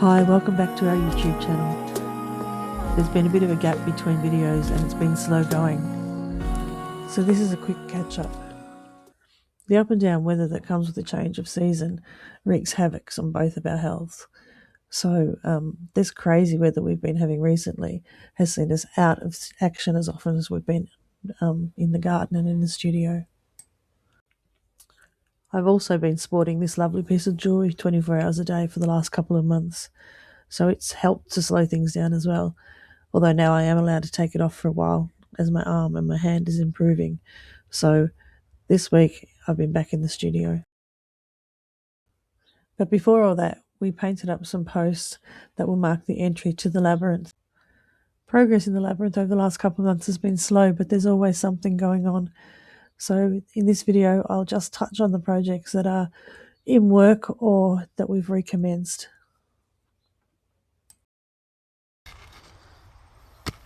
Hi, welcome back to our YouTube channel. There's been a bit of a gap between videos and it's been slow going, so this is a quick catch up. The up and down weather that comes with the change of season wreaks havoc on both of our healths. So this crazy weather we've been having recently has seen us out of action as often as we've been in the garden and in the studio. I've also been sporting this lovely piece of jewellery 24 hours a day for the last couple of months, so it's helped to slow things down as well, although now I am allowed to take it off for a while as my arm and my hand is improving. So this week I've been back in the studio. But before all that, we painted up some posts that will mark the entry to the labyrinth. Progress in the labyrinth over the last couple of months has been slow, but there's always something going on. So in this video, I'll just touch on the projects that are in work or that we've recommenced.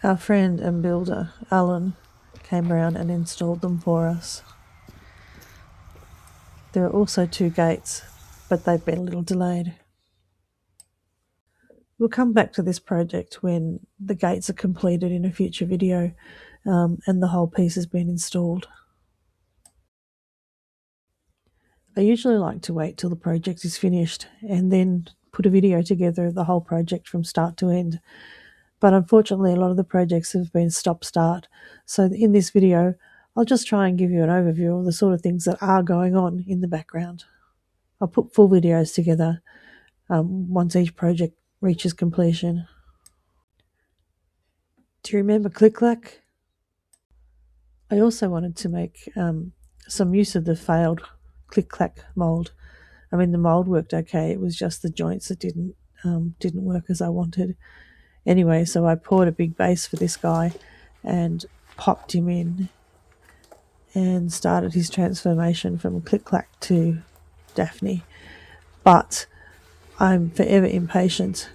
Our friend and builder, Alan, came round and installed them for us. There are also 2 gates, but they've been a little delayed. We'll come back to this project when the gates are completed in a future video and the whole piece has been installed. I usually like to wait till the project is finished and then put a video together of the whole project from start to end. But unfortunately, a lot of the projects have been stop-start. So in this video, I'll just try and give you an overview of the sort of things that are going on in the background. I'll put full videos together once each project reaches completion. Do you remember Click Clack? I also wanted to make some use of the failed Click Clack mould. I mean, the mould worked okay. It was just the joints that didn't work as I wanted. Anyway, so I poured a big base for this guy and popped him in and started his transformation from Click Clack to Daphne. But I'm forever impatient.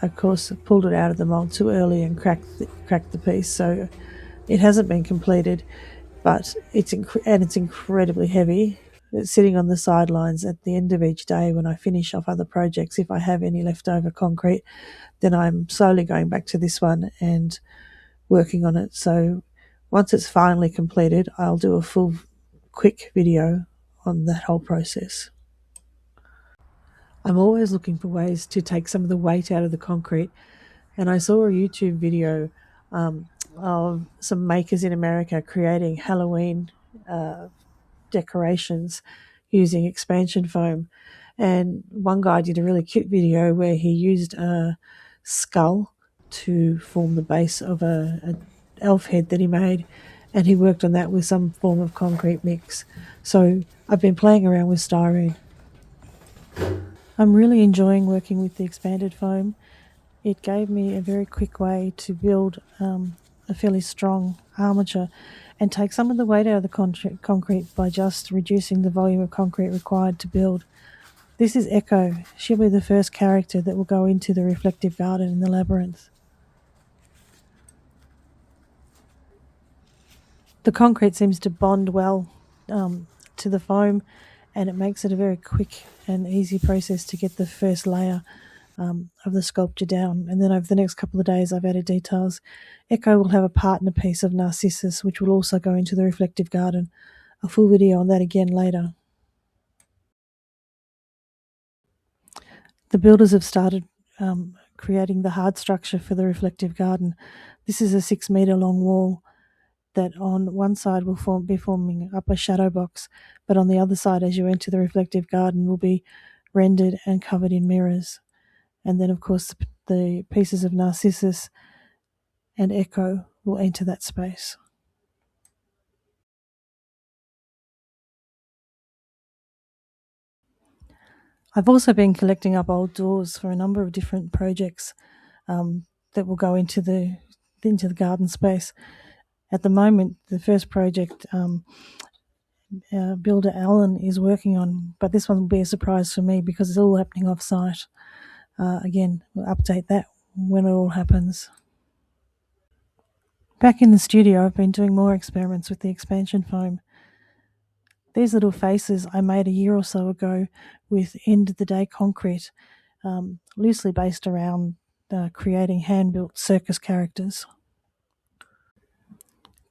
Of course, I pulled it out of the mould too early and cracked the piece, so it hasn't been completed. But it's incredibly heavy. It's sitting on the sidelines at the end of each day when I finish off other projects. If I have any leftover concrete, then I'm slowly going back to this one and working on it. So once it's finally completed, I'll do a full quick video on that whole process. I'm always looking for ways to take some of the weight out of the concrete, and I saw a YouTube video of some makers in America creating Halloween decorations using expansion foam, and one guy did a really cute video where he used a skull to form the base of an elf head that he made, and he worked on that with some form of concrete mix. So I've been playing around with styrene. I'm really enjoying working with the expanded foam. It gave me a very quick way to build a fairly strong armature and take some of the weight out of the concrete by just reducing the volume of concrete required to build. This is Echo. She'll be the first character that will go into the reflective garden in the labyrinth. The concrete seems to bond well to the foam, and it makes it a very quick and easy process to get the first layer of the sculpture down. And then over the next couple of days I've added details. Echo will have a partner piece of Narcissus which will also go into the reflective garden. A full video on that again later. The builders have started creating the hard structure for the reflective garden. This is a 6 metre long wall that on one side will be forming up a shadow box, but on the other side as you enter the reflective garden will be rendered and covered in mirrors. And then of course the pieces of Narcissus and Echo will enter that space. I've also been collecting up old doors for a number of different projects that will go into the garden space. At the moment, the first project builder Alan is working on, but this one will be a surprise for me because it's all happening off-site. Again, we'll update that when it all happens. Back in the studio, I've been doing more experiments with the expansion foam. These little faces I made a year or so ago with end-of-the-day concrete loosely based around creating hand-built circus characters.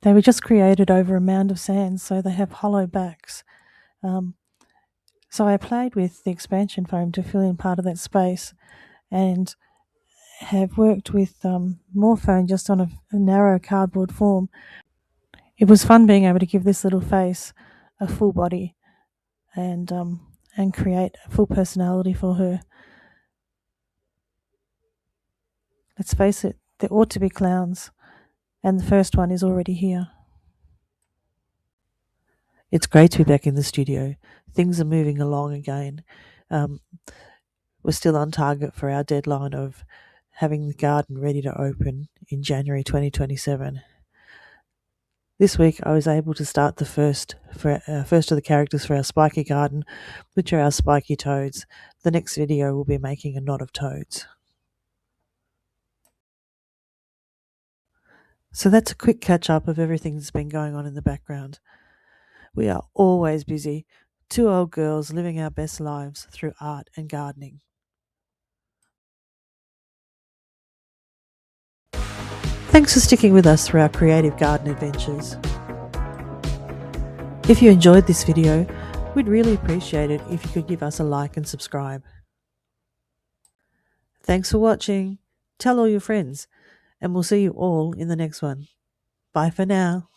They were just created over a mound of sand, so they have hollow backs. So I played with the expansion foam to fill in part of that space, and have worked with more foam just on a narrow cardboard form. It was fun being able to give this little face a full body and create a full personality for her. Let's face it, there ought to be clowns, and the first one is already here. It's great to be back in the studio. Things are moving along again. We're still on target for our deadline of having the garden ready to open in January 2027. This week I was able to start the first of the characters for our spiky garden, which are our spiky toads. The next video will be making a knot of toads. So that's a quick catch up of everything that's been going on in the background. We are always busy, two old girls living our best lives through art and gardening. Thanks for sticking with us through our creative garden adventures. If you enjoyed this video, we'd really appreciate it if you could give us a like and subscribe. Thanks for watching. Tell all your friends, and we'll see you all in the next one. Bye for now.